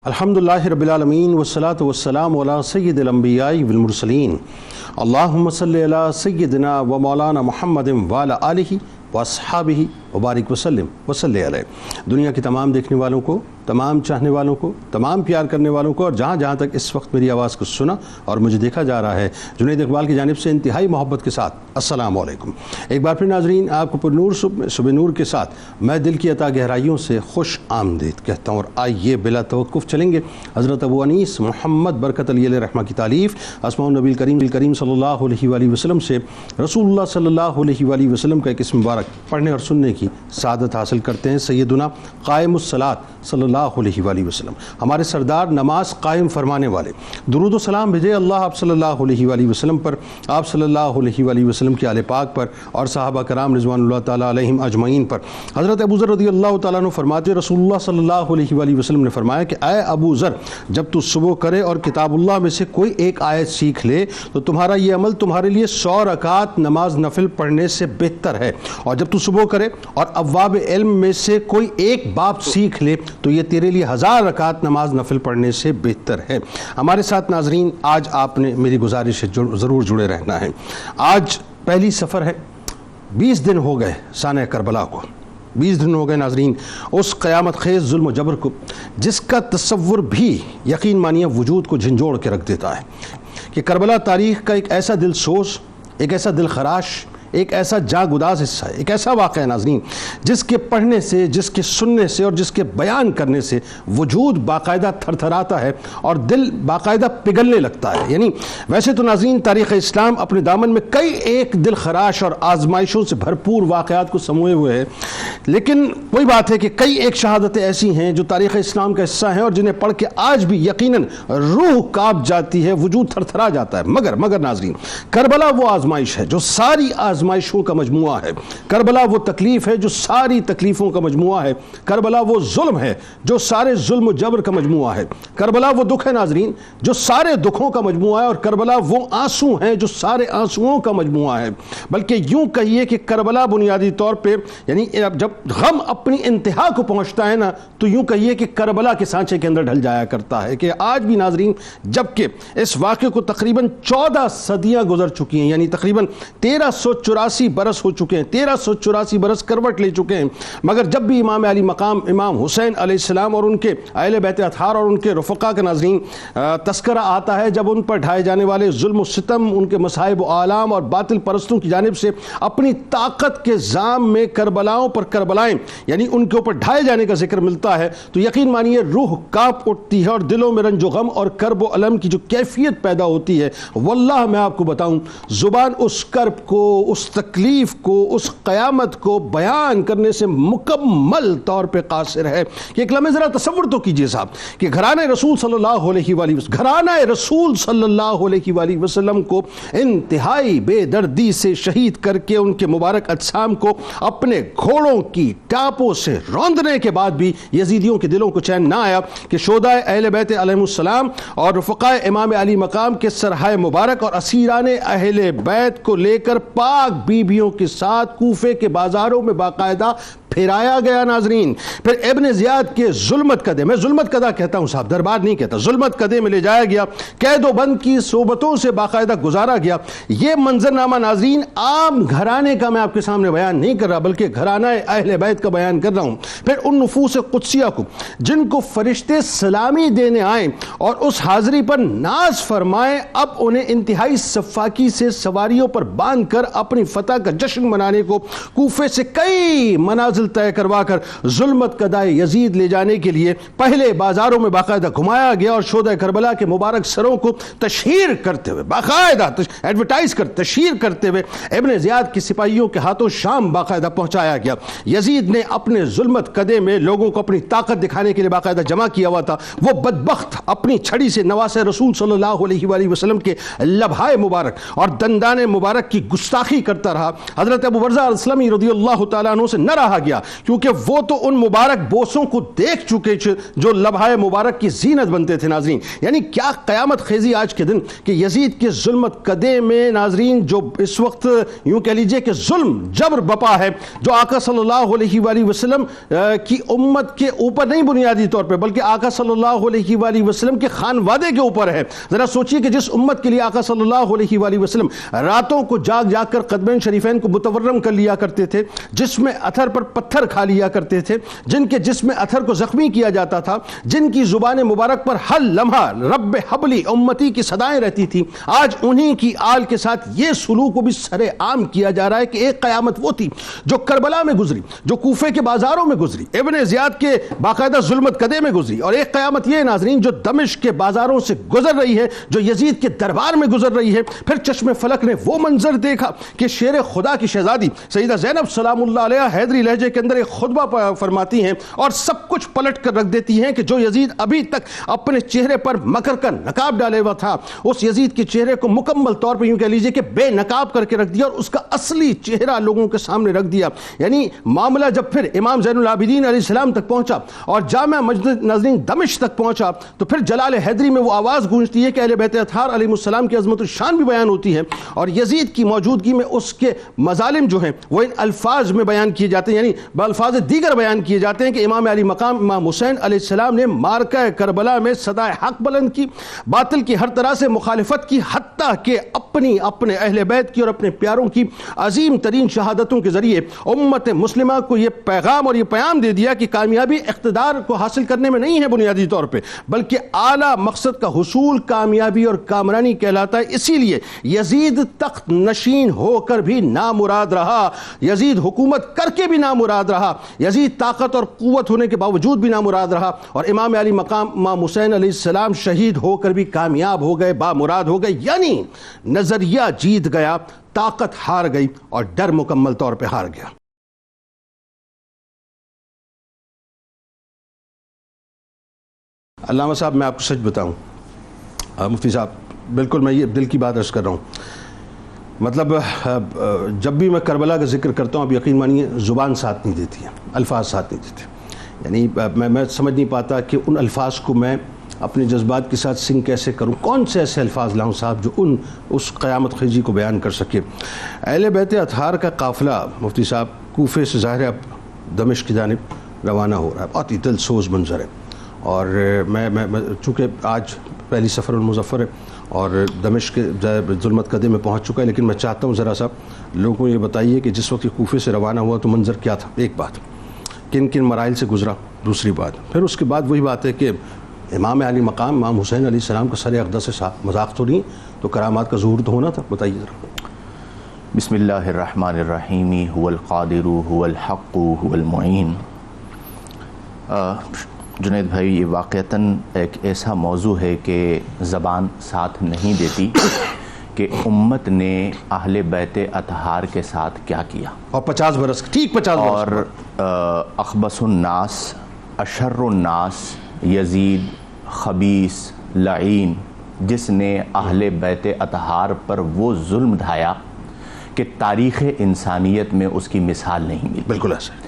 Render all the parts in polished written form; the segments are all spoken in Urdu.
الحمدللہ رب العالمین والصلاة والسلام علی سید الانبیاء والمرسلین اللہم صلی علی سیدنا و مولانا محمد وعلی آلہ واصحابہ وبارک وسلم وصلی علیہ۔ دنیا کے تمام دیکھنے والوں کو، تمام چاہنے والوں کو، تمام پیار کرنے والوں کو، اور جہاں جہاں تک اس وقت میری آواز کو سنا اور مجھے دیکھا جا رہا ہے، جنید اقبال کی جانب سے انتہائی محبت کے ساتھ السلام علیکم۔ ایک بار پھر ناظرین، آپ کو پر نور صبح نور کے ساتھ میں دل کی عطا گہرائیوں سے خوش آمدید کہتا ہوں، اور آئیے بلا توقف چلیں گے حضرت ابو انیس محمد برکت علی علیہ رحمہ کی تالیف اسماء النبی الکریم صلی اللہ علیہ وآلہ وسلم سے رسول اللہ صلی اللہ علیہ وآلہ وسلم کا ایک اسم مبارک پڑھنے اور سننے کی سعادت حاصل کرتے ہیں۔ سیدنا قائم الصلاۃ صلی اللہ علیہ وآلہ وسلم، ہمارے سردار نماز قائم فرمانے والے، درود و سلام بھیجے اللہ آپ صلی اللہ علیہ وآلہ وسلم پر، آپ صلی اللہ علیہ وآلہ وسلم کے آل پاک پر اور صحابہ کرام رضوان اللہ تعالیٰ علیہم اجمعین پر۔ حضرت ابو ذر رضی اللہ تعالیٰ عنہ فرماتے، رسول اللہ صلی اللہ علیہ وآلہ وسلم نے فرمایا کہ اے ابو ذر، جب تو صبح کرے اور کتاب اللہ میں سے کوئی ایک آیت سیکھ لے تو تمہارا یہ عمل تمہارے لیے 100 رکعت نماز نفل پڑھنے سے بہتر ہے، اور جب تو صبح کرے اور ابواب علم میں سے کوئی ایک باب سیکھ لے تو یہ تیرے لیے 1000 رکعت نماز نفل پڑھنے سے بہتر ہے۔ ہمارے ساتھ ناظرین، آج آپ نے میری گزارش ہے ضرور جڑے رہنا ہے۔ آج پہلی سفر ہے، 20 دن ہو گئے سانحہ کربلا کو، 20 دن ہو گئے ناظرین اس قیامت خیز ظلم و جبر کو، جس کا تصور بھی یقین مانیے وجود کو جھنجھوڑ کے رکھ دیتا ہے کہ کربلا تاریخ کا ایک ایسا دل سوز، ایک ایسا دل خراش، ایک ایسا جاگداز حصہ ہے، ایک ایسا واقعہ ناظرین جس کے پڑھنے سے، جس کے سننے سے اور جس کے بیان کرنے سے وجود باقاعدہ تھر تھراتا ہے اور دل باقاعدہ پگھلنے لگتا ہے۔ یعنی ویسے تو ناظرین تاریخ اسلام اپنے دامن میں کئی ایک دل خراش اور آزمائشوں سے بھرپور واقعات کو سموئے ہوئے ہے، لیکن وہی بات ہے کہ کئی ایک شہادتیں ایسی ہیں جو تاریخ اسلام کا حصہ ہیں اور جنہیں پڑھ کے آج بھی یقیناً روح کانپ جاتی ہے، وجود تھر تھرا جاتا ہے۔ مگر ناظرین، کربلا وہ آزمائش ہے جو ساری آزمائشوں کا مجموعہ ہے، کربلا وہ تکلیف ہے جو ساری تکلیفوں کا مجموعہ ہے، کربلا وہ ظلم ہے جو سارے ظلم و جبر کا مجموعہ ہے، کربلا وہ دکھ ہے ناظرین جو سارے دکھوں کا مجموعہ ہے، اور کربلا وہ آنسو ہیں جو سارے آنسوؤں کا مجموعہ ہے۔ بلکہ یوں کہیے کہ کربلا بنیادی طور پہ، یعنی جب غم اپنی انتہا کو پہنچتا ہے نا، تو یوں کہیے کہ کربلا کے سانچے کے اندر ڈھل جایا کرتا ہے۔ کہ آج بھی ناظرین جبکہ اس واقعے کو تقریباً 14 صدیاں گزر چکی ہیں، یعنی تقریباً 1384 برس ہو چکے ہیں، 1384 برس کروٹ لے چکے ہیں، مگر جب بھی امام علی مقام امام حسین علیہ السلام اور ان کے اہل بیت اطہار اور ان کے رفقا کا ناظرین تذکرہ آتا ہے، جب ان پر ڈھائے جانے والے ظلم و ستم، ان کے مصائب و آلام اور باطل پرستوں کی جانب سے اپنی طاقت کے زام میں کربلاؤں پر کربلائیں، یعنی ان کے اوپر ڈھائے جانے کا ذکر ملتا ہے، تو یقین مانیے روح کانپ اٹھتی ہے اور دلوں میں رنج و غم اور کرب و الم کی جو کیفیت پیدا ہوتی ہے، واللہ میں آپ کو بتاؤں زبان اس کرب کو، اس تکلیف کو، اس قیامت کو بیان کرنے سے مکمل طور پہ قاصر ہے۔ کہ ایک لمحے ذرا تصور تو کیجئے صاحب کہ گھرانہ رسول صلی اللہ علیہ وآلہ وسلم، گھرانہ رسول صلی اللہ علیہ وآلہ وسلم کو انتہائی بے دردی سے شہید کر کے ان کے مبارک اجسام کو اپنے گھوڑوں کی ٹاپوں سے روندنے کے بعد بھی یزیدیوں کے دلوں کو چین نہ آیا کہ شہداء اہل بیت علیہ السلام اور رفقاء امام علی مقام کے سرہائے مبارک اور اسیران اہل بیت کو لے کر پاک بیبیوں کے ساتھ کوفے کے بازاروں میں باقاعدہ پھرایا گیا ناظرین۔ پھر ابن زیاد کے ظلمت قدے، میں ظلمت قدہ کہتا ہوں صاحب، دربار نہیں کہتا، ظلمت قدے میں لے جایا گیا، قید و بند کی صحبتوں سے باقاعدہ گزارا گیا۔ یہ منظرنامہ ناظرین عام گھرانے کا میں آپ کے سامنے بیان نہیں کر رہا، بلکہ گھرانہ اہل بیت کا بیان کر رہا ہوں۔ پھر ان نفوس قدسیہ کو جن کو فرشتے سلامی دینے آئیں اور اس حاضری پر ناز فرمائیں، اب انہیں انتہائی صفاکی سے سواریوں پر باندھ کر اپنی فتح کا جشن منانے کو کوفے سے کئی منازل طے کروا کر ظلمت قدائے یزید لے جانے کے لیے پہلے بازاروں میں باقاعدہ گھمایا گیا، اور شہداء کربلا کے مبارک سروں کو تشہیر کرتے ہوئے، باقاعدہ ایڈورٹائز کر تشہیر کرتے ہوئے ابن زیاد کے سپاہیوں کے ہاتھوں شام باقاعدہ پہنچایا گیا۔ یزید نے اپنے ظلمت قدے میں لوگوں کو اپنی طاقت دکھانے کے لیے باقاعدہ جمع کیا ہوا تھا، وہ بدبخت اپنی چھڑی سے نواسہ رسول صلی اللہ علیہ وآلہ وسلم کے لبھائے مبارک اور دندان مبارک کی گستاخی کرتا رہا۔ حضرت ابو برزہ الاسلمی رضی اللہ تعالیٰ عنہ سے نہ رہا گیا گیا، کیونکہ وہ تو ان مبارک بوسوں کو دیکھ چکے جو لبھائے مبارک کی زینت بنتے تھے ناظرین۔ یعنی کیا قیامت خیزی آج کے دن کہ یزید کے ظلمت قدے میں ناظرین جو اس وقت یوں کہہ لیجئے کہ ظلم جبر بپا ہے، جو آقا صلی اللہ علیہ وآلہ وسلم کی امت کے اوپر نہیں بنیادی طور پہ بلکہ آقا صلی اللہ علیہ وآلہ وسلم کے خانوادے کے اوپر ہے۔ ذرا سوچئے کہ جس امت کے لیے آقا صلی اللہ علیہ وآلہ وسلم راتوں کو جاگ جاگ کر قدمین شریفین کو متورم کر لیا کرتے تھے، جس میں اتھر پر پتھر کھا لیا کرتے تھے، جن کے جسم اتھر کو زخمی کیا جاتا تھا، جن کی زبان مبارک پر ہر لمحہ رب حبلی امتی کی صدائیں رہتی تھی، آج انہی کی آل کے ساتھ یہ سلوک کو بھی سر عام کیا جا رہا ہے کہ ایک قیامت وہ تھی جو کربلا میں گزری، جو کوفے کے بازاروں میں گزری، ابن زیاد کے باقاعدہ ظلمت قدے میں گزری، اور ایک قیامت یہ ناظرین جو دمشق کے بازاروں سے گزر رہی ہے، جو یزید کے دربار میں گزر رہی ہے۔ پھر چشم فلک نے وہ منظر دیکھا کہ شیر خدا کی شہزادی سیدہ زینب سلام اللہ علیہ حیدری لہجے کے اندر ایک خطبہ فرماتی ہیں اور سب کچھ پلٹ کر رکھ دیتی ہیں کہ جو یزید ابھی تک اپنے چہرے پر مکر کا نقاب ڈالے ہوا تھا، اس یزید کے چہرے کو مکمل طور پر یوں کہہ لیجئے کہ بے نقاب کر کے رکھ دیا اور اس کا اصلی چہرہ لوگوں کے سامنے رکھ دیا۔ یعنی معاملہ جب پھر امام زین العابدین علیہ السلام تک پہنچا اور جامع مسجد ناظرین دمشق تک پہنچا تو پھر جلال حیدری میں وہ آواز گونجتی ہے کہ اہل بیت اطہار علیہ السلام کی عظمت الشان بھی بیان ہوتی ہے، اور یزید کی موجودگی میں اس کے مظالم جو ہیں وہ ان الفاظ میں بیان کیے جاتے ہیں، یعنی بالفاظ دیگر بیان کیے جاتے ہیں کہ امام علی مقام امام حسین علیہ السلام نے مارکہ کربلا میں صدائے حق بلند کی، باطل کی ہر طرح سے مخالفت کی، حتیٰ کہ اپنے اہل بیت کی اور اپنے پیاروں کی عظیم ترین شہادتوں کے ذریعے امت مسلمہ کو یہ پیغام اور یہ پیام دے دیا کہ کامیابی اقتدار کو حاصل کرنے میں نہیں ہے بنیادی طور پہ، بلکہ اعلیٰ مقصد کا حصول کامیابی اور کامرانی کہلاتا ہے۔ اسی لیے یزید تخت نشین ہو کر بھی نامراد رہا، یزید حکومت کر کے بھی نامراد رہا، یزید طاقت اور قوت ہونے کے باوجود بھی نامراد رہا، اور امام علی مقام امام حسین علیہ السلام شہید ہو کر بھی کامیاب ہو گئے، بامراد ہو گئے۔ یعنی نظریہ جیت گیا، طاقت ہار گئی اور ڈر مکمل طور پہ ہار گیا۔ علامہ صاحب میں آپ کو سچ بتاؤں، مفتی صاحب بالکل میں یہ دل کی بات عرض کر رہا ہوں، مطلب جب بھی میں کربلا کا ذکر کرتا ہوں اب یقین مانیے زبان ساتھ نہیں دیتی ہے، الفاظ ساتھ نہیں دیتے، یعنی میں سمجھ نہیں پاتا کہ ان الفاظ کو میں اپنے جذبات کے ساتھ سنگ کیسے کروں، کون سے ایسے الفاظ لاؤں صاحب جو اس قیامت خیزی کو بیان کر سکے۔ اہل بیت اطہار کا قافلہ مفتی صاحب کوفے سے ظاہر ہے اب دمشق کی جانب روانہ ہو رہا ہے، بہت ہی دل سوز منظر ہے، اور میں چونکہ آج پہلی سفر المظفر ہے اور دمشق کے ظلمت قدے میں پہنچ چکا ہے، لیکن میں چاہتا ہوں ذرا سا لوگوں کو یہ بتائیے کہ جس وقت کوفے سے روانہ ہوا تو منظر کیا تھا، ایک بات کن کن مراحل سے گزرا، دوسری بات پھر اس کے بعد وہی بات ہے کہ امام علی مقام امام حسین علیہ السلام کا سر اقدس سے مذاق تو نہیں، تو کرامات کا ظہور تو ہونا تھا، بتائیے ذرا۔ بسم اللہ الرحمن الرحیم، هو القادر هو الحق هو المعین۔ جنید بھائی یہ واقعتاً ایک ایسا موضوع ہے کہ زبان ساتھ نہیں دیتی کہ امت نے اہل بیت اطہار کے ساتھ کیا کیا، اور 50 برس ٹھیک 50 برس اور اخبث الناس اشر الناس یزید خبیث لعین، جس نے اہل بیت اطہار پر وہ ظلم ڈھایا کہ تاریخ انسانیت میں اس کی مثال نہیں ملی۔ بالکل ایسا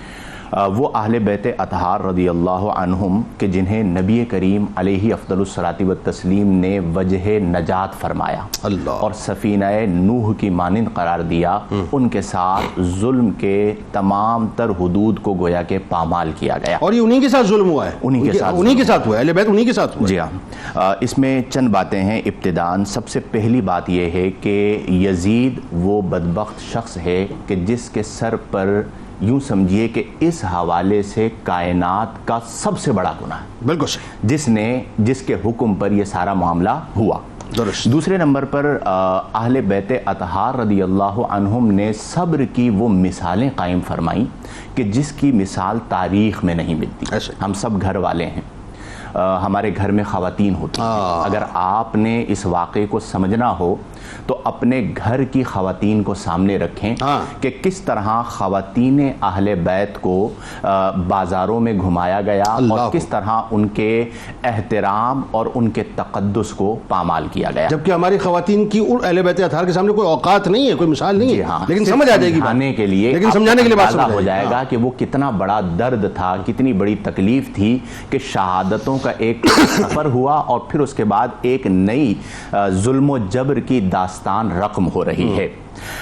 وہ اہل بیت اطہار رضی اللہ عنہم کہ جنہیں نبی کریم علیہ افضل الصلاۃ والتسلیم نے وجہ نجات فرمایا اور سفینہ نوح کی مانند قرار دیا، ان کے ساتھ ظلم کے تمام تر حدود کو گویا کہ پامال کیا گیا، اور یہ انہی کے ساتھ ظلم ہوا ہے، انہی کے ساتھ ہوا ہے، اہل بیت انہی کے ساتھ ہوا ہے۔ جی ہاں، اس میں چند باتیں ہیں۔ ابتداً سب سے پہلی بات یہ ہے کہ یزید وہ بدبخت شخص ہے کہ جس کے سر پر یوں سمجھیے کہ اس حوالے سے کائنات کا سب سے بڑا گناہ ہے، بالکل صحیح، جس کے حکم پر یہ سارا معاملہ ہوا۔ دوسرے نمبر پر اہل بیت اطہار رضی اللہ عنہم نے صبر کی وہ مثالیں قائم فرمائیں کہ جس کی مثال تاریخ میں نہیں ملتی۔ ہم سب گھر والے ہیں، ہمارے گھر میں خواتین ہوتی ہیں، اگر آپ نے اس واقعے کو سمجھنا ہو تو اپنے گھر کی خواتین کو سامنے رکھیں کہ کس طرح خواتین اہل بیت کو بازاروں میں گھمایا گیا اور کس طرح ان کے احترام اور ان کے تقدس کو پامال کیا گیا، جبکہ ہماری خواتین کی اہل بیت اطہار کے سامنے کوئی اوقات نہیں ہے، کوئی مثال نہیں ہے، لیکن سمجھ آ جائے گی سمجھانے کے لیے، لیکن سمجھانے کے لیے بات ہو جائے گا کہ وہ کتنا بڑا درد تھا، کتنی بڑی تکلیف تھی کہ شہادتوں کا ایک سفر ہوا اور پھر اس کے بعد ایک نئی ظلم و جبر کی داستان رقم ہو رہی ہے۔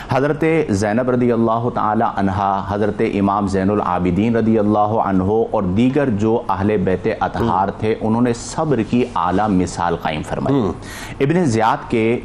حضرت زینب رضی اللہ تعالی عنہا، حضرت امام زین العابدین رضی اللہ عنہ اور دیگر جو اہل بیت اطہار تھے، انہوں نے صبر کی اعلیٰ مثال قائم فرمائی۔ ابن زیاد کے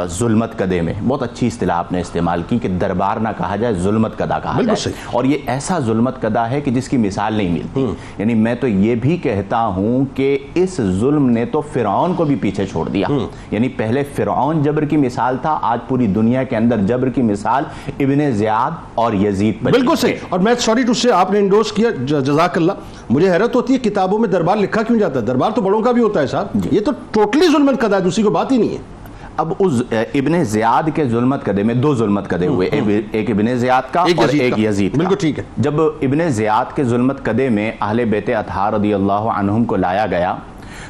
ظلمت قدے میں بہت اچھی اصطلاح آپ نے استعمال کی کہ دربار نہ کہا جائے، ظلمت قدہ کہا جائے، اور یہ ایسا ظلمت قدہ ہے کہ جس کی مثال نہیں ملتی۔ یعنی میں تو یہ بھی کہتا ہوں کہ اس ظلم نے تو فرعون کو بھی پیچھے چھوڑ دیا۔ یعنی پہلے فرعون جبر کی مثال تھا، آج پوری دنیا کے اندر جبر کی مثال ابن زیاد اور یزید پر۔ بالکل صحیح، اور میں سوری ٹو سے آپ نے انڈورس کیا، جزاک اللہ۔ مجھے حیرت ہوتی ہے کتابوں میں دربار لکھا کیوں جاتا ہے؟ دربار تو بڑوں کا بھی ہوتا ہے صاحب، یہ تو ٹوٹلی ظلمت قدہ ہے، دوسری کو بات ہی نہیں ہے۔ اب اس ابن زیاد کے ظلمت قدے میں دو ظلمت قدے ہوئے، ایک ابن زیاد کا اور ایک یزید کا۔ بالکل ٹھیک ہے۔ جب ابن زیاد کے ظلمت قدے میں اہل بیت اطہار رضی اللہ عنہم کو لایا گیا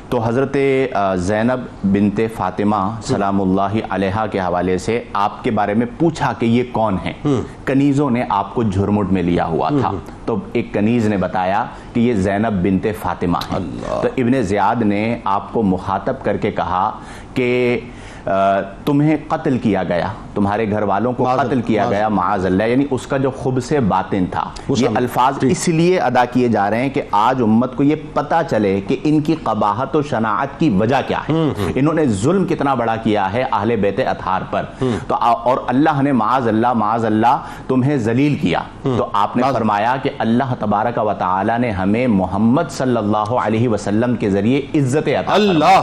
تو حضرت زینب بنت فاطمہ سلام اللہ علیہا کے حوالے سے آپ کے بارے میں پوچھا کہ یہ کون ہیں۔ کنیزوں نے آپ کو جھرمٹ میں لیا ہوا تھا، تو ایک کنیز نے بتایا کہ یہ زینب بنت فاطمہ ہیں۔ تو ابن زیاد نے آپ کو مخاطب کر کے کہا کہ تمہیں قتل کیا گیا، تمہارے گھر والوں کو قتل کیا گیا معاذ اللہ، یعنی اس کا جو خبث باطن تھا۔ یہ الفاظ اس لیے ادا کیے جا رہے ہیں کہ آج امت کو یہ پتہ چلے کہ ان کی قباحت و شناعت کی وجہ کیا ہے، انہوں نے ظلم کتنا بڑا کیا ہے اہل بیت اطہار پر۔ تو اور اللہ نے معاذ اللہ تمہیں ذلیل کیا، تو آپ نے فرمایا کہ اللہ تبارک و تعالی نے ہمیں محمد صلی اللہ علیہ وسلم کے ذریعے عزت عطا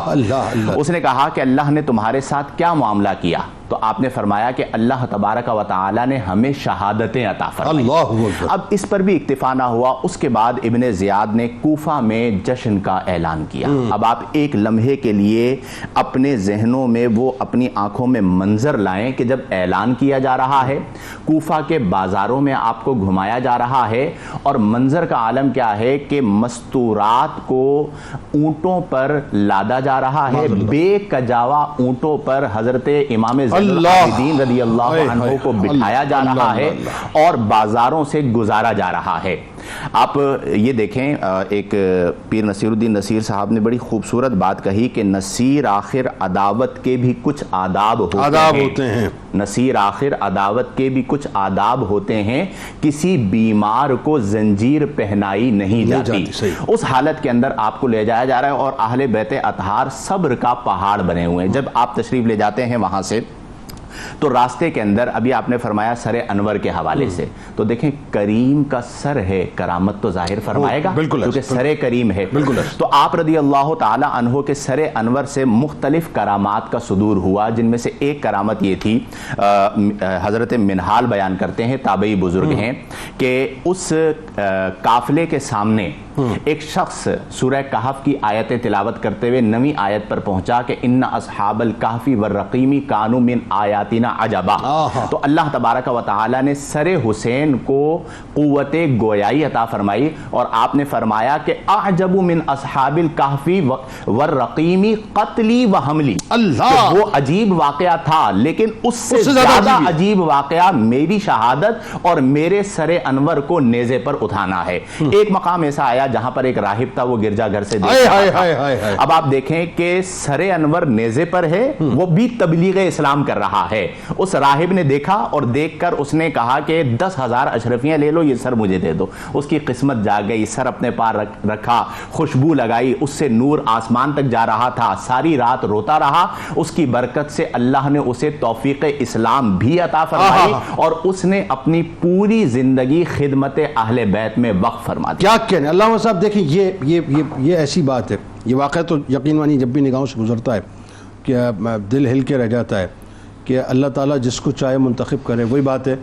فرمائی۔ اس نے کہا کہ اللہ نے تمہارے ساتھ کیا معاملہ کیا، تو آپ نے فرمایا کہ اللہ تبارک و تعالی نے ہمیں شہادتیں عطا فرمائی۔ اب اس پر بھی اکتفا نہ ہوا، اس کے بعد ابن زیاد نے کوفہ میں جشن کا اعلان کیا۔ اب آپ ایک لمحے کے لیے اپنے ذہنوں میں وہ اپنی آنکھوں میں منظر لائیں کہ جب اعلان کیا جا رہا ہے، کوفہ کے بازاروں میں آپ کو گھمایا جا رہا ہے، اور منظر کا عالم کیا ہے کہ مستورات کو اونٹوں پر لادا جا رہا ہے، بے کجاوا اونٹوں پر حضرت امام العابدین رضی اللہ عنہ کو بٹھایا جا رہا ہے اور بازاروں سے گزارا جا رہا ہے۔ آپ یہ دیکھیں، ایک پیر نصیر الدین نصیر صاحب نے بڑی خوبصورت بات کہی کہ نصیر آخر عداوت کے بھی کچھ آداب ہوتے ہیں، نصیر آخر عداوت کے بھی کچھ آداب ہوتے ہیں، کسی بیمار کو زنجیر پہنائی نہیں جاتی۔ اس حالت کے اندر آپ کو لے جایا جا رہا ہے، اور اہل بیت اطہار صبر کا پہاڑ بنے ہوئے ہیں۔ جب آپ تشریف لے جاتے ہیں وہاں سے تو راستے کے اندر ابھی آپ نے فرمایا سر انور کے حوالے سے، تو دیکھیں کریم کا سر ہے، کرامت تو ظاہر فرمائے گا کیونکہ سر کریم ہے۔ تو آپ رضی اللہ تعالی عنہ کے سر انور سے مختلف کرامات کا صدور ہوا، جن میں سے ایک کرامت یہ تھی، حضرت منہال بیان کرتے ہیں، تابعی بزرگ ہیں، کہ اس قافلے کے سامنے ایک شخص سورہ کہف کی آیتیں تلاوت کرتے ہوئے 9ویں آیت پر پہنچا کہ ان اصحاب الکہف والرقیم کانوا من آیاتنا عجبا۔ تو اللہ تبارک و تعالی نے سر حسین کو قوت گویائی عطا فرمائی، اور آپ نے فرمایا کہ اعجب من اصحاب الکہف والرقیم قتلی و حملی۔ وہ عجیب واقعہ تھا، لیکن اس سے زیادہ عجیب واقعہ میری شہادت اور میرے سر انور کو نیزے پر اٹھانا ہے۔ ایک مقام ایسا آیا جہاں پر ایک راہب تھا، وہ گرجا گھر سے دیکھ رہا تھا۔ اب آپ دیکھیں کہ سر انور نیزے پر ہے، وہ بھی تبلیغ اسلام کر رہا ہے۔ اس راہب نے دیکھا اور دیکھ کر اس نے کہا کہ 10,000 اشرفیاں لے لو، یہ سر مجھے دے دو۔ اس کی قسمت جاگ گئی، سر اپنے پار رکھا، خوشبو لگائی، اس سے نور آسمان تک جا رہا تھا، ساری رات روتا رہا۔ اس کی برکت سے اللہ نے اسے توفیق اسلام بھی عطا فرمائی، اور اس نے اپنی پوری زندگی خدمت اہل بیت میں وقف فرما دی۔ کیا کہنے اللہ صاحب، دیکھیں یہ ایسی بات ہے، یہ واقعہ تو یقین مانی جب بھی نگاہوں سے گزرتا ہے کہ دل ہل کے رہ جاتا ہے کہ اللہ تعالیٰ جس کو چاہے منتخب کرے۔ وہی بات ہے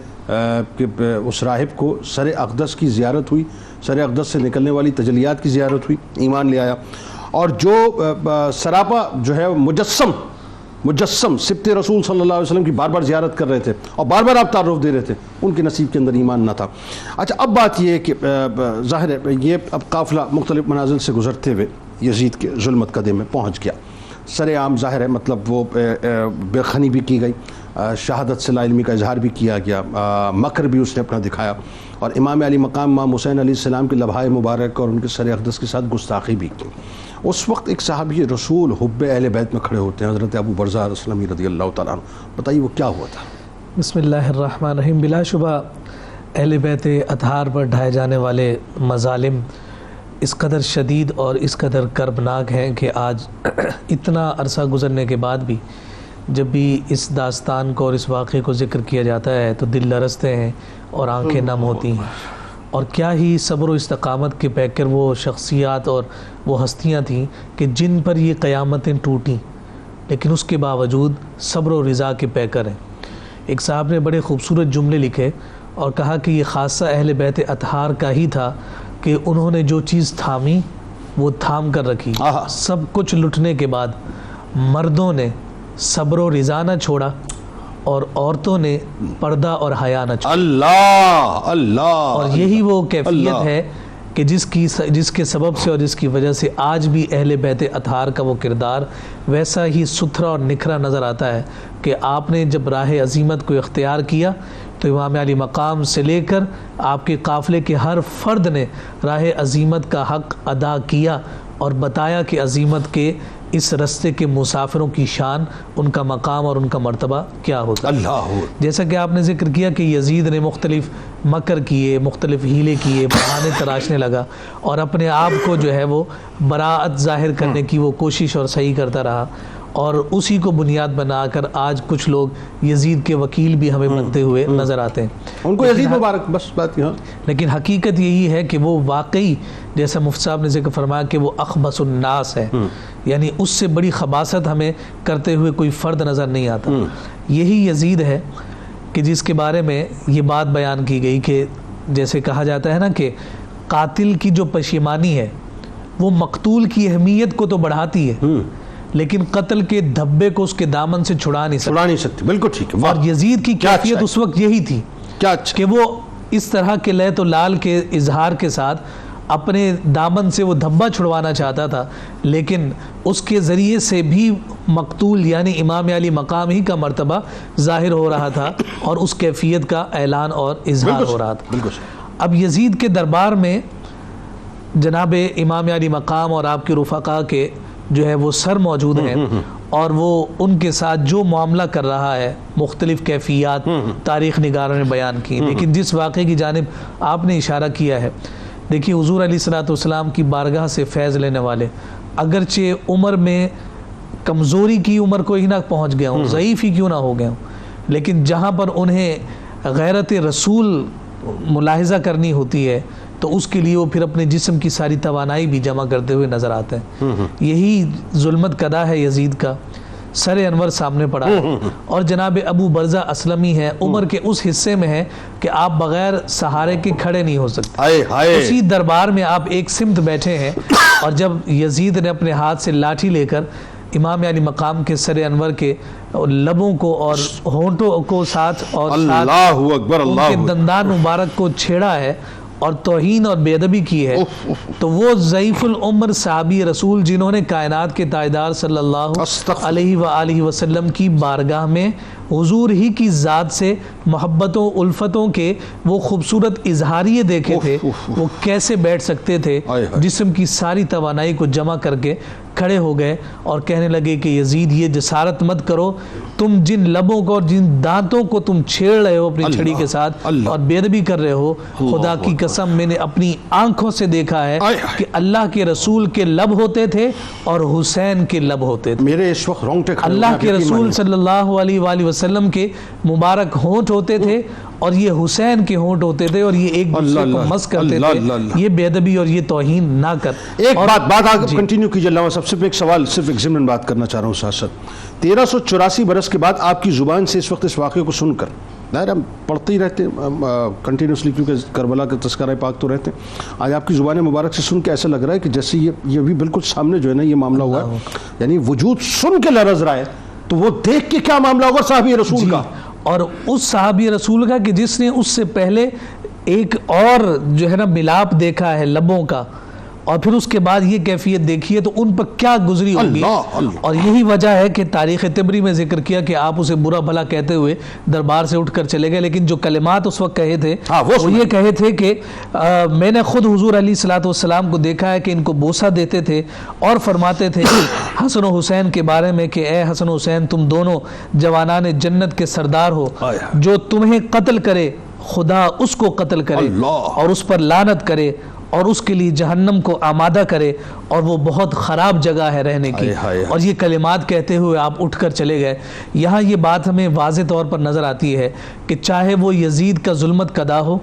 کہ اس راہب کو سر اقدس کی زیارت ہوئی، سر اقدس سے نکلنے والی تجلیات کی زیارت ہوئی، ایمان لے آیا، اور جو سراپا جو ہے مجسم مجسم سبت رسول صلی اللہ علیہ وسلم کی بار بار زیارت کر رہے تھے اور بار بار آپ تعارف دے رہے تھے، ان کے نصیب کے اندر ایمان نہ تھا۔ اچھا اب بات یہ ہے کہ ظاہر ہے یہ اب قافلہ مختلف منازل سے گزرتے ہوئے یزید کے ظلمت قدے میں پہنچ گیا، سر عام ظاہر ہے مطلب وہ بے خنی بھی کی گئی، شہادت سے لا علمی کا اظہار بھی کیا گیا، مکر بھی اس نے اپنا دکھایا، اور امام علی مقام امام حسین علیہ السلام کے لبھائے مبارک اور ان کے سر اقدس کے ساتھ گستاخی بھی کی۔ اس وقت ایک صحابی رسول حب اہل بیت میں کھڑے ہوتے ہیں، حضرت ابو برزہ اسلمی رضی اللہ تعالیٰ عنہ، بتائیے وہ کیا ہوا تھا؟ بسم اللہ الرحمن الرحیم۔ بلا شبہ اہل بیت اطہار پر ڈھائے جانے والے مظالم اس قدر شدید اور اس قدر کربناک ہیں کہ آج اتنا عرصہ گزرنے کے بعد بھی جب بھی اس داستان کو اور اس واقعے کو ذکر کیا جاتا ہے تو دل لرزتے ہیں اور آنکھیں نم ہوتی ہیں۔ اور کیا ہی صبر و استقامت کے پیکر وہ شخصیات اور وہ ہستیاں تھیں کہ جن پر یہ قیامتیں ٹوٹیں، لیکن اس کے باوجود صبر و رضا کے پیکر ہیں۔ ایک صاحب نے بڑے خوبصورت جملے لکھے اور کہا کہ یہ خاصہ اہل بیت اطہار کا ہی تھا کہ انہوں نے جو چیز تھامی وہ تھام کر رکھی۔ سب کچھ لٹنے کے بعد مردوں نے صبر و رضا نہ چھوڑا اور عورتوں نے پردہ اور حیا نہ چھوڑا۔ اللہ اللہ۔ اور یہی وہ کیفیت ہے کہ جس کے سبب سے اور جس کی وجہ سے آج بھی اہل بیت اطہار کا وہ کردار ویسا ہی ستھرا اور نکھرا نظر آتا ہے کہ آپ نے جب راہ عظیمت کو اختیار کیا تو امام علی مقام سے لے کر آپ کے قافلے کے ہر فرد نے راہ عظیمت کا حق ادا کیا اور بتایا کہ عظیمت کے اس رستے کے مسافروں کی شان، ان کا مقام اور ان کا مرتبہ کیا ہوتا ہے۔ اللہ۔ جیسا کہ آپ نے ذکر کیا کہ یزید نے مختلف مکر کیے، مختلف ہیلے کیے، بہانے تراشنے لگا اور اپنے آپ کو جو ہے وہ براءت ظاہر کرنے کی وہ کوشش اور صحیح کرتا رہا، اور اسی کو بنیاد بنا کر آج کچھ لوگ یزید کے وکیل بھی ہمیں بنتے ہوئے نظر آتے ہیں۔ ان کو یزید مبارک، بس بات یہاں۔ لیکن حقیقت یہی ہے کہ وہ واقعی جیسا مفتی صاحب نے ذکر فرمایا کہ وہ اخبث الناس ہے، یعنی اس سے بڑی خباثت ہمیں کرتے ہوئے کوئی فرد نظر نہیں آتا۔ یہی یزید ہے کہ جس کے بارے میں یہ بات بیان کی گئی کہ جیسے کہا جاتا ہے نا کہ قاتل کی جو پشیمانی ہے وہ مقتول کی اہمیت کو تو بڑھاتی ہے لیکن قتل کے دھبے کو اس کے دامن سے چھڑا نہیں سکتی۔ بالکل ٹھیک ہے۔ اور یزید کی کیفیت اس وقت یہی تھی کہ وہ اس طرح کے لیت و لال کے اظہار کے ساتھ اپنے دامن سے وہ دھبا چھڑوانا چاہتا تھا، لیکن اس کے ذریعے سے بھی مقتول یعنی امام علی مقام ہی کا مرتبہ ظاہر ہو رہا تھا اور اس کیفیت کا اعلان اور اظہار ہو رہا تھا۔ اب یزید کے دربار میں جناب امام علی مقام اور آپ کے رفقا کے جو ہے وہ سر موجود ہیں اور وہ ان کے ساتھ جو معاملہ کر رہا ہے مختلف کیفیات تاریخ نگاروں نے بیان کی، لیکن جس واقعے کی جانب آپ نے اشارہ کیا ہے، دیکھیے حضور علیہ الصلوۃ والسلام کی بارگاہ سے فیض لینے والے اگرچہ عمر میں کمزوری کی عمر کو ہی نہ پہنچ گیا ہوں، ضعیف ہی کیوں نہ ہو گیا ہوں، لیکن جہاں پر انہیں غیرت رسول ملاحظہ کرنی ہوتی ہے تو اس کے لیے وہ پھر اپنے جسم کی ساری توانائی بھی جمع کرتے ہوئے نظر آتے ہیں۔ یہی ظلمت قدا ہے یزید کا، سر انور سامنے پڑا ہے اور جناب ابو برزہ اسلمی ہے، عمر کے اس حصے میں ہے کہ آپ بغیر سہارے کے کھڑے نہیں ہو سکتے۔ اسی دربار میں آپ ایک سمت بیٹھے ہیں اور جب یزید نے اپنے ہاتھ سے لاٹھی لے کر امام علی مقام کے سر انور کے لبوں کو اور ہونٹوں کو ساتھ اور ان کے دندان مبارک کو چھیڑا ہے اور توہین اور بے ادبی کی ہے، تو وہ ضعیف العمر صحابی رسول جنہوں نے کائنات کے تاجدار صلی اللہ علیہ وآلہ وسلم کی بارگاہ میں حضور ہی کی ذات سے محبتوں الفتوں کے وہ خوبصورت اظہاریے دیکھے تھے، وہ کیسے بیٹھ سکتے تھے، جسم کی ساری توانائی کو جمع کر کے کھڑے ہو گئے اور کہنے لگے کہ یزید یہ جسارت مت کرو، تم جن لبوں کو اور جن دانتوں کو تم چھیڑ رہے ہو اپنی چھڑی کے ساتھ اور بے ادبی کر رہے ہو، خدا کی قسم میں نے اپنی آنکھوں سے دیکھا ہے کہ اللہ کے رسول کے لب ہوتے تھے اور حسین کے لب ہوتے تھے، میرے اس وقت رونگٹے کھڑے اللہ کے رسول صلی اللہ علیہ وآلہ وسلم کے مبارک ہونٹ ہوتے تھے اور یہ حسین کے ہونٹ ہوتے تھے اور یہ ایک دوسرے کو مس کرتے تھے، یہ بے ادبی اور یہ توہین نہ کر۔ ایک بات آگے کنٹینیو کیجئے، اللہ سب سے ایک سوال صرف ایک ضمن بات کرنا چاہ رہا ہوں ساتھ ساتھ 1384 برس کے بعد آپ کی زبان سے اس وقت اس واقعے کو سن کر، ظاہر ہم پڑھتے ہی رہتے ہیں کنٹینیوسلی کیونکہ کربلا کا تذکرہ پاک تو رہتے ہیں، آج آپ کی زبان مبارک سے سن کے ایسا لگ رہا ہے کہ جیسے یہ بھی بالکل سامنے جو ہے نا یہ معاملہ ہوا ہے، یعنی وجود سن کے لرز رہا ہے تو وہ دیکھ کے کیا معاملہ ہوگا صحابی رسول کا، اور اس صحابی رسول کا کہ جس نے اس سے پہلے ایک اور جو ہے نا ملاپ دیکھا ہے لبوں کا، اور پھر اس کے بعد یہ کیفیت دیکھی ہے، تو ان پر کیا گزری ہوگی۔ اور یہی وجہ ہے کہ تاریخ طبری میں ذکر کیا کہ آپ اسے برا بھلا کہتے ہوئے دربار سے اٹھ کر چلے گئے، لیکن جو کلمات اس وقت کہے تھے وہ یہ کہے تھے کہ میں نے خود حضور علیہ الصلوۃ والسلام کو دیکھا ہے کہ ان کو بوسہ دیتے تھے اور فرماتے تھے حسن و حسین کے بارے میں کہ اے حسن و حسین تم دونوں جوانان جنت کے سردار ہو، جو تمہیں قتل کرے خدا اس کو قتل کرے اور اس پر لعنت کرے اور اس کے لیے جہنم کو آمادہ کرے، اور وہ بہت خراب جگہ ہے رہنے کی۔ اور یہ کلمات کہتے ہوئے آپ اٹھ کر چلے گئے۔ یہاں یہ بات ہمیں واضح طور پر نظر آتی ہے کہ چاہے وہ یزید کا ظلمت قضا ہو،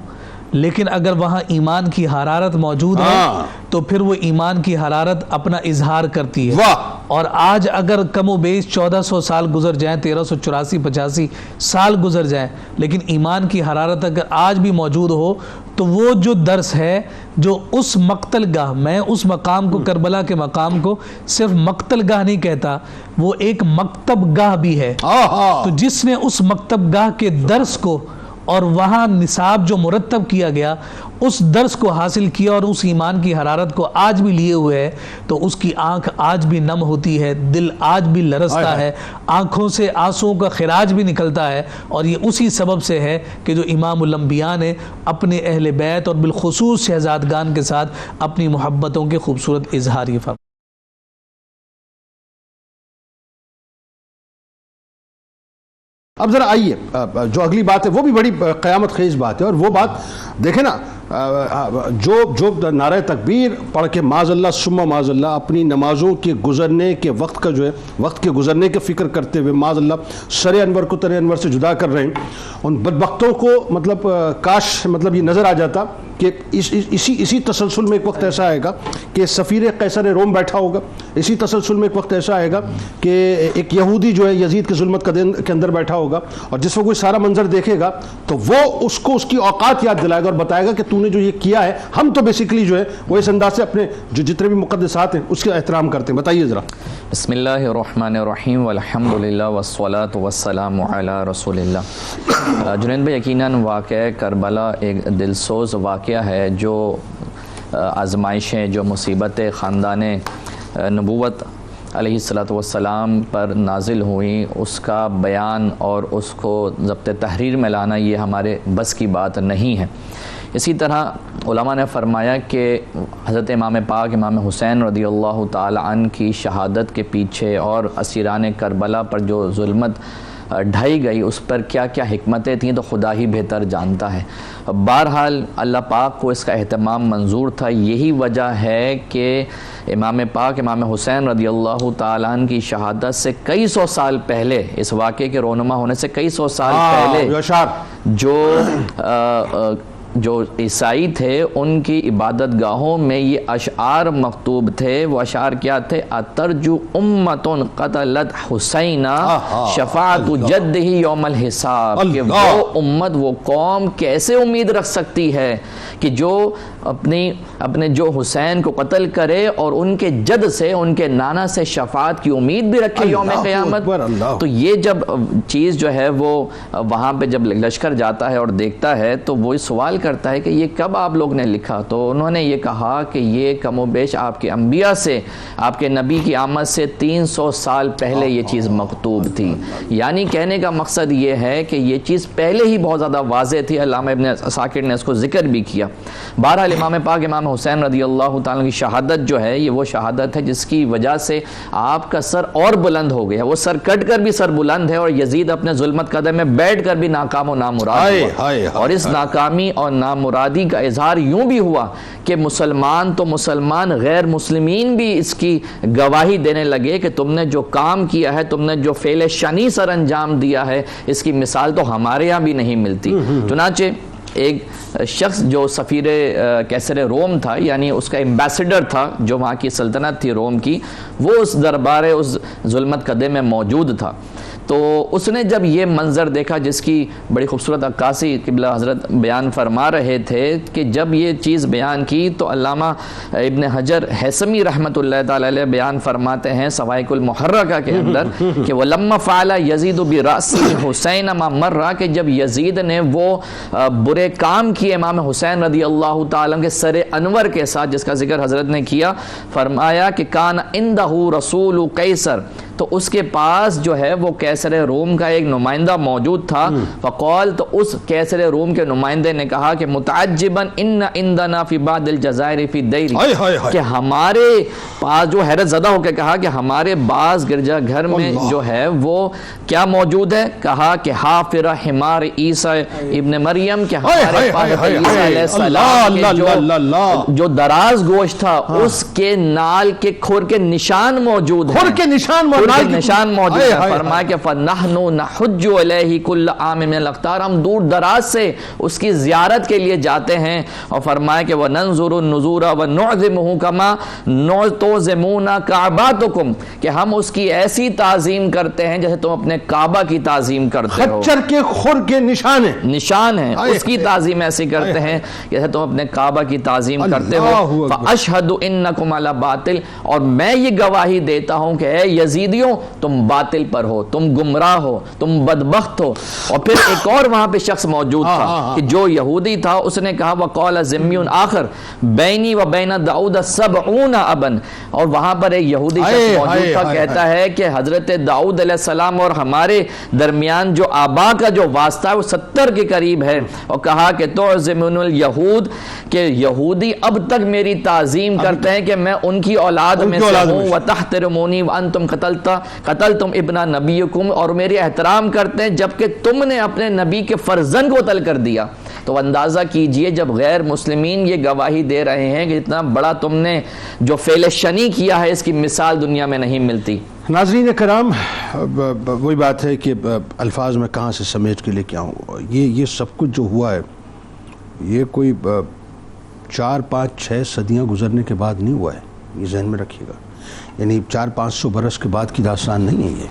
لیکن اگر وہاں ایمان کی حرارت موجود ہے تو پھر وہ ایمان کی حرارت اپنا اظہار کرتی ہے۔ اور آج اگر کم و بیش 1400 سال گزر جائیں، 1384-85 سال گزر جائیں، لیکن ایمان کی حرارت اگر آج بھی موجود ہو تو وہ جو درس ہے جو اس مقتل گاہ، میں اس مقام کو کربلا کے مقام کو صرف مقتل گاہ نہیں کہتا، وہ ایک مکتب گاہ بھی ہے۔ تو جس نے اس مکتب گاہ کے درس کو اور وہاں نصاب جو مرتب کیا گیا اس درس کو حاصل کیا اور اس ایمان کی حرارت کو آج بھی لیے ہوئے ہے، تو اس کی آنکھ آج بھی نم ہوتی ہے، دل آج بھی لرزتا ہے، آنکھوں سے آنسوؤں کا خراج بھی نکلتا ہے، اور یہ اسی سبب سے ہے کہ جو امام الانبیاء نے اپنے اہل بیت اور بالخصوص شہزادگان کے ساتھ اپنی محبتوں کے خوبصورت اظہار یہ فرمایا۔ اب ذرا آئیے جو اگلی بات ہے وہ بھی بڑی قیامت خیز بات ہے، اور وہ بات دیکھیں نا، جو نعرہ تکبیر پڑھ کے معاذ اللہ ثم معاذ اللہ اپنی نمازوں کے گزرنے کے وقت کا جو ہے وقت کے گزرنے کے فکر کرتے ہوئے معاذ اللہ سر انور کو تر انور سے جدا کر رہے ہیں، ان بدبختوں کو مطلب کاش مطلب یہ نظر آ جاتا کہ اسی تسلسل میں ایک وقت ایسا آئے گا کہ سفیر قیصر روم بیٹھا ہوگا، اسی تسلسل میں ایک وقت ایسا آئے گا کہ ایک یہودی جو ہے یزید کے ظلمت کے اندر بیٹھا ہوگا، اور جس وقت کوئی سارا منظر دیکھے گا تو وہ اس کو اس کی اوقات یاد دلائے گا اور بتائے گا کہ تو نے جو یہ کیا ہے، ہم تو بیسیکلی جو ہے وہ اس انداز سے اپنے جو جتنے بھی مقدسات ہیں اس کا احترام کرتے ہیں۔ بتائیے ذرا۔ بسم اللہ الرحمن الرحیم والحمد للہ والصلاة والسلام علی رسول اللہ۔ جنید بھائی، یقیناً واقعہ کربلا ایک دلسوز واقعہ ہے، جو آزمائشیں، جو مصیبتیں خاندان نبوت علیہ الصلاۃ والسلام پر نازل ہوئیں، اس کا بیان اور اس کو ضبط تحریر میں لانا یہ ہمارے بس کی بات نہیں ہے۔ اسی طرح علماء نے فرمایا کہ حضرت امام پاک امام حسین رضی اللہ تعالی عنہ کی شہادت کے پیچھے اور اسیران کربلا پر جو ظلمت ڈھائی گئی اس پر کیا کیا حکمتیں تھیں تو خدا ہی بہتر جانتا ہے۔ بہرحال اللہ پاک کو اس کا اہتمام منظور تھا، یہی وجہ ہے کہ امام پاک امام حسین رضی اللہ تعالیٰ عنہ کی شہادت سے کئی سو سال پہلے، اس واقعے کے رونما ہونے سے کئی سو سال پہلے جو عیسائی تھے ان کی عبادت گاہوں میں یہ اشعار مکتوب تھے۔ وہ اشعار کیا تھے؟ اترجو امت قتلت حسینہ شفاعت جدہ یوم الحساب، کہ وہ امت، وہ قوم کیسے امید رکھ سکتی ہے کہ جو اپنے جو حسین کو قتل کرے اور ان کے جد سے، ان کے نانا سے شفاعت کی امید بھی رکھے یوم قیامت۔ تو یہ جب چیز جو ہے وہ وہاں پہ جب لشکر جاتا ہے اور دیکھتا ہے تو وہ سوال کرتا ہے کہ یہ کب آپ لوگ نے لکھا؟ تو انہوں نے یہ کہا کہ یہ کم و بیش آپ کے انبیاء سے، آپ کے نبی کی آمد سے 300 سال پہلے یہ چیز مکتوب تھی۔ یعنی کہنے کا مقصد یہ ہے کہ یہ چیز پہلے ہی بہت زیادہ واضح تھی، علامہ ابن عساکر نے اس کو ذکر بھی کیا۔ بہرحال امام پاک امام حسین رضی اللہ تعالیٰ کی شہادت جو ہے یہ وہ شہادت ہے جس کی وجہ سے آپ کا سر اور بلند ہو گیا، وہ سر کٹ کر بھی سر بلند ہے، اور یزید اپنے ظلمت قدم میں بیٹھ کر بھی ناکام و نامراد ہوا، اور اس ناکامی اور نامرادی کا اظہار یوں بھی ہوا کہ مسلمان تو مسلمان، غیر مسلمین بھی اس کی گواہی دینے لگے کہ تم نے جو کام کیا ہے، تم نے جو فعل شنی سر انجام دیا ہے، اس کی مثال تو ہمارے یہاں بھی نہیں ملتی۔ چنانچہ ایک شخص جو سفیر قیصر روم تھا، یعنی اس کا ایمبیسڈر تھا، جو وہاں کی سلطنت تھی روم کی، وہ اس دربار اس ظلمت قدے میں موجود تھا۔ تو اس نے جب یہ منظر دیکھا جس کی بڑی خوبصورت عکاسی قبلہ حضرت بیان فرما رہے تھے کہ جب یہ چیز بیان کی تو علامہ ابن حجر ہیثمی رحمۃ اللہ تعالی علیہ بیان فرماتے ہیں سوائق المحرقہ کے اندر کہ وَلَمَّا فَعَلَ يَزِيدُ بِرَأْسِ حُسَيْنَ مَا مَرَّ کہ جب یزید نے وہ برے کام کیے امام حسین رضی اللہ تعالیٰ کے سر انور کے ساتھ جس کا ذکر حضرت نے کیا، فرمایا کہ کان عندہ رسول قیصر، تو اس کے پاس جو ہے وہ قیصر روم کا ایک نمائندہ موجود تھا، فقال تو اس قیصر روم کے نمائندے نے کہا کہ متعجبا ان عندنا فی بعض الجزائر فی دیر، کہ ہمارے پاس، جو حیرت زدہ ہو کے کہا کہ ہمارے بعض گرجا گھر میں جو ہے وہ کیا موجود ہے، کہا کہ حافر حمار عیسیٰ ابن مریم، کہ ہمارے پاس عیسیٰ علیہ السلام کے جو دراز گوشت تھا اس کے نال کے کھر کے نشان موجود ہیں، نشان موجود ہے۔ فرمایا کہ فَنَحْنُ نَحُجُّ عَلَيْهِ كُلَّ عَامٍ مِنَ الْأَقْطَارِ، ہم دور دراز سے اس کی زیارت کے لیے جاتے ہیں، اور فرمایا کہ وَنَنْظُرُ النُّذُورَ وَنُعْظِمُهُ كَمَا تُعْظِمُونَ كَعْبَاتُكُمْ، کہ ہم اس کی ایسی تعظیم کرتے ہیں جیسے تم اپنے کعبہ کی تعظیم کرتے ہو، خچر کے خور کے نشان ہیں اس کی تعظیم ایسی کرتے ہیں جیسے تم اپنے کعبہ کی تعظیم کرتے ہو۔ فَأَشْهَدُ إِنَّكُمْ عَلَى بَاطِلٍ، اور میں یہ گواہی دیتا ہوں کہ اے یزیدیوں تم باطل پر ہو، تم گمراہ ہو، تم بدبخت ہو۔ اور پھر ایک اور وہاں پہ شخص موجود تھا کہ جو یہودی تھا، اس نے کہا وَقَالَ ذِمِّيٌّ آخر بَيْنِي وَبَيْنَ دَاؤُدَ 70 ابن، اور وہاں پر ایک یہودی شخص موجود تھا، کہتا ہے کہ حضرت داؤد علیہ السلام اور ہمارے درمیان جو آبا کا جو واسطہ ہے وہ 70 کے قریب ہے، اور کہا کہ تُعْظِمُونَ الْيَهُودَ، کہ یہودی اب تک میری تعظیم کرتے ہیں کہ میں ان کی اولاد میں سے ہوں، وَتَحْتَرِمُونِي وَأَنْتُمْ قتلتم ابن نبیکم، اور میرے احترام کرتے ہیں جبکہ تم نے اپنے نبی کے فرزند کو قتل کر دیا۔ تو اندازہ کیجئے جب غیر مسلمین یہ گواہی دے رہے ہیں کہ اتنا بڑا تم نے جو فعل شنی کیا ہے اس کی مثال دنیا میں نہیں ملتی۔ ناظرین کرام، وہی بات ہے کہ الفاظ میں کہاں سے سمیٹ کے لے کے آؤں، یہ سب کچھ جو ہوا ہے یہ کوئی 4 5 6 صدیاں گزرنے کے بعد نہیں ہوا ہے، یہ ذہن میں رکھیے گا، یعنی 400-500 برس کے بعد کی داستان نہیں ہے یہ۔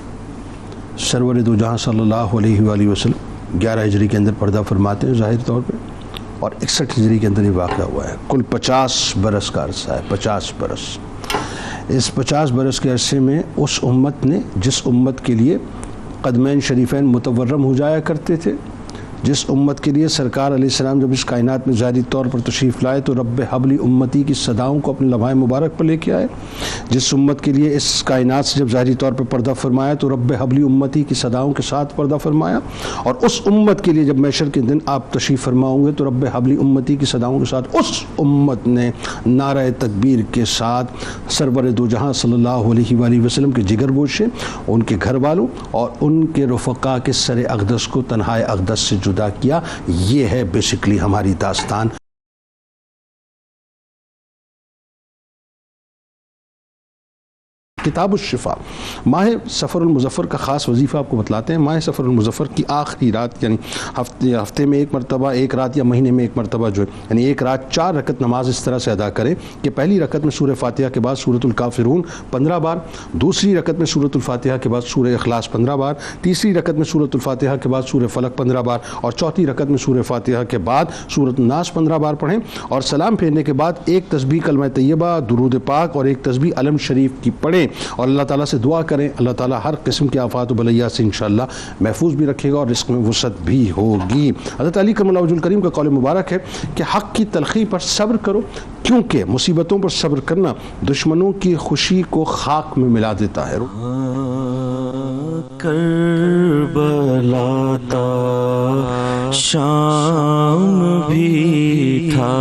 سرور دو جہاں صلی اللہ علیہ وآلہ وسلم 11 ہجری کے اندر پردہ فرماتے ہیں ظاہر طور پہ، اور 61 ہجری کے اندر یہ واقعہ ہوا ہے۔ کل 50 برس کا عرصہ ہے، 50 برس۔ اس 50 برس کے عرصے میں اس امت نے، جس امت کے لیے قدمین شریفین متورم ہو جایا کرتے تھے، جس امت کے لیے سرکار علیہ السلام جب اس کائنات میں ظاہری طور پر تشریف لائے تو رب حبلی امتی کی صداؤں کو اپنے لمحہ مبارک پر لے کے آئے، جس امت کے لیے اس کائنات سے جب ظاہری طور پر پردہ فرمایا تو رب حبلی امتی کی صداؤں کے ساتھ پردہ فرمایا، اور اس امت کے لیے جب محشر کے دن آپ تشریف فرماؤں گے تو رب حبلی امتی کی صداؤں کے ساتھ اس امت نے نعرہ تکبیر کے ساتھ سرور دو جہاں صلی اللہ علیہ وآلہ وسلم کے جگر گوشے، ان کے گھر والوں اور ان کے رفقا کے سر اقدس کو تنہائے اقدس سے جدا کیا۔ یہ ہے بیسیکلی ہماری داستان۔ کتاب الشفا، ماہ سفر المظفر کا خاص وظیفہ آپ کو بتلاتے ہیں۔ ماہ سفر المظفر کی آخری رات، یعنی ہفتے میں ایک مرتبہ، ایک رات یا مہینے میں ایک مرتبہ جو ہے، یعنی ایک رات 4 رکعت نماز اس طرح سے ادا کریں کہ پہلی رکعت میں سورہ فاتحہ کے بعد سورۃ الکافرون 15 بار، دوسری رکعت میں سورۃ الفاتحہ کے بعد سورہ اخلاص 15 بار، تیسری رکعت میں سورۃ الفاتحہ کے بعد سورہ فلق 15 بار، اور چوتھی رکعت میں سورہ فاتحہ کے بعد سورۃ الناس 15 بار پڑھیں، اور سلام پھیرنے کے بعد ایک تسبیح کلمہ طیبہ، درود پاک اور ایک تسبیح علم شریف کی پڑھیں، اور اللہ تعالیٰ سے دعا کریں اللہ تعالیٰ ہر قسم کے آفات و بلیات سے انشاءاللہ محفوظ بھی رکھے گا اور رزق میں وسعت بھی ہوگی۔ حضرت علی کرم اللہ وجہ الکریم کا قول مبارک ہے کہ حق کی تلخی پر صبر کرو، کیونکہ مصیبتوں پر صبر کرنا دشمنوں کی خوشی کو خاک میں ملا دیتا ہے۔ کربلا تا شام بھی تھا،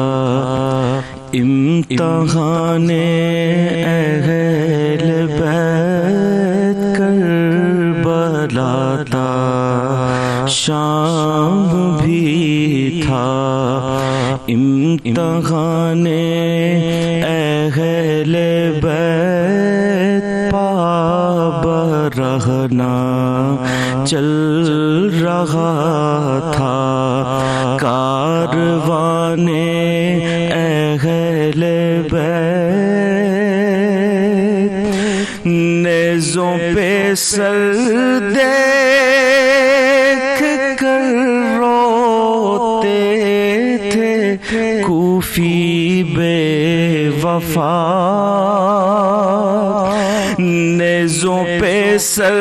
امتحان اہل بیت کربلا تا شام بھی تھا، امتحان اہل بیت پا رہنا چل رہا تھا، کاروان اہل بیت نے نیزوں پہ سر دیکھ کر روتے تھے کوفی بے وفا، نیزوں پہ سر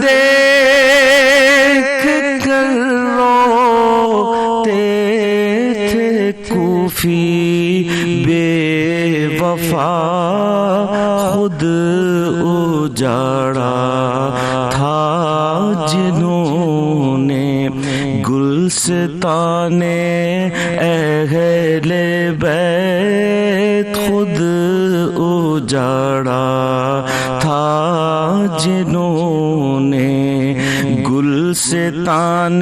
دیکھ کر روتے تھے کوفی بے وفا، خود اجاڑا تھا جنہوں نے گلستان اہل بیت، خود اجاڑا تھا جنہوں نے گلستان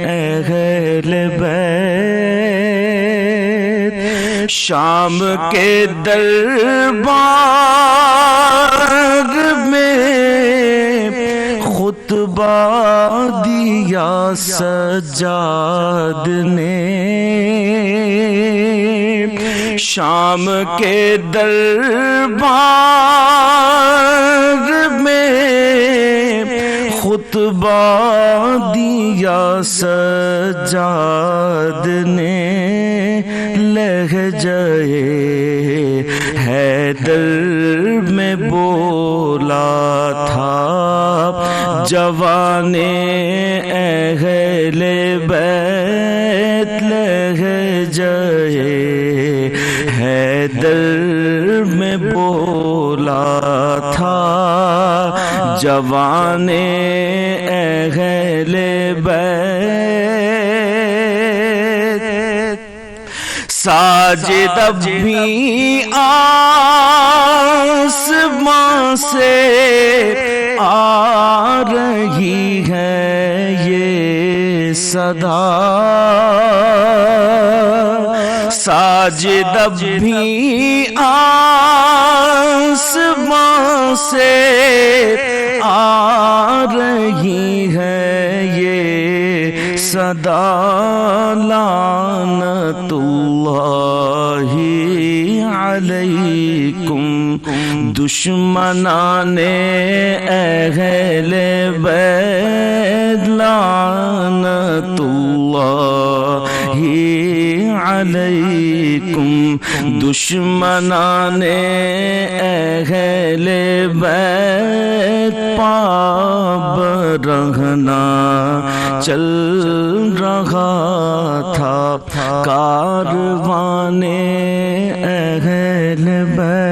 اہل بیت، شام کے دربار میں خطبہ دیا سجاد نے، شام کے دربار میں خطبہ دیا سجاد نے، لہجہ حیدر میں بولا تھا جوان اہل بیت، لہجہ حیدر میں بولا تھا جوان اہل بیت، ساجد اب بھی آسمان سے آ رہی ہے یہ صدا، ساجد اب بھی آسمان سے آ رہی ہے یہ صدا، لعنت اللہ علیکم دشمنان اہل بیت، لعنت اللہ علیکم دشمنان اہل بیت، پاب رہنا چل رہا تھا کاروان اہل بیت۔